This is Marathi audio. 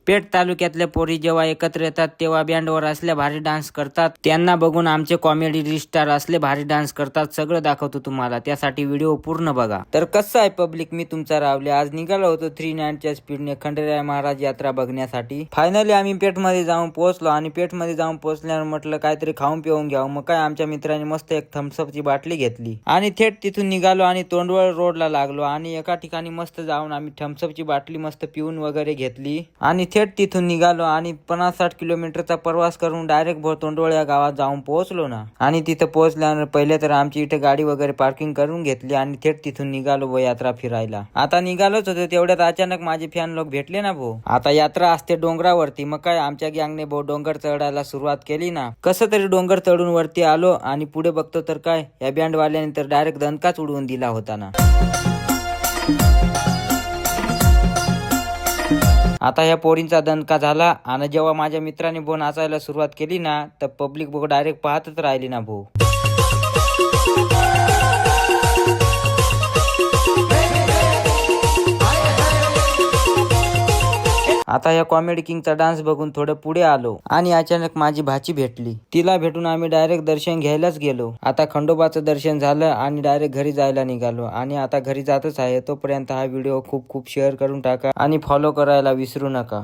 पेठ तालुक्यातल्या पोरी जेव्हा एकत्र येतात तेव्हा बँडवर असल्या भारी डान्स करतात. त्यांना बघून आमचे कॉमेडी स्टार असले भारी डान्स करतात. सगळं दाखवतो तुम्हाला, त्यासाठी व्हिडिओ पूर्ण बघा. तर कसं आहे पब्लिक, मी तुमचा रावले आज निघालो होतो 390च्या स्पीडने खंडेराय महाराज यात्रा बघण्यासाठी. फायनली आम्ही पेठमध्ये जाऊन पोहोचलो आणि पेठमध्ये जाऊन पोहोचल्यावर म्हटलं काहीतरी खाऊन पिऊन घ्यावं. मग काय आमच्या मित्रांनी मस्त एक थम्सअपची बाटली घेतली आणि थेट तिथून निघालो आणि तोंडवळ रोडला लागलो आणि एका ठिकाणी मस्त जाऊन आम्ही थम्सअपची बाटली मस्त पिऊन वगैरे घेतली आणि थेट तिथून निघालो आणि 50-60 किलोमीटरचा प्रवास करून डायरेक्ट तोंडवळ या गावात जाऊन पोहोचलो ना. आणि तिथं पोहोचल्यानंतर पहिले तर आमची इथे गाडी वगैरे पार्किंग करून घेतली आणि थेट तिथून निघालो व यात्रा फिरायला. आता निघालोच होतो तेवढ्यात अचानक माझे फॅन लोक भेटले ना भाऊ. आता यात्रा असते डोंगरावरती, मग काय आमच्या गँगने भाऊ डोंगर चढायला सुरुवात केली ना. कसं तरी डोंगर चढून वरती आलो आणि पुढे बघतो तर काय या बँडवाल्याने तर डायरेक्ट दणकाच उडवून दिला होता ना. आता ह्या पोरींचा दणका झाला आणि जेव्हा माझ्या मित्राने भाऊ नाचायला सुरुवात केली ना तर पब्लिक भाऊ डायरेक्ट पाहतच राहिली ना भाऊ. आता या कॉमेडी किंगचा डान्स बघून थोडं पुढे आलो आणि अचानक माझी भाची भेटली. तिला भेटून आम्ही डायरेक्ट दर्शन घ्यायलाच गेलो. आता खंडोबाचं दर्शन झालं आणि डायरेक्ट घरी जायला निघालो आणि आता घरी जातच आहे. तोपर्यंत हा व्हिडिओ खूप शेअर करून टाका आणि फॉलो करायला विसरू नका.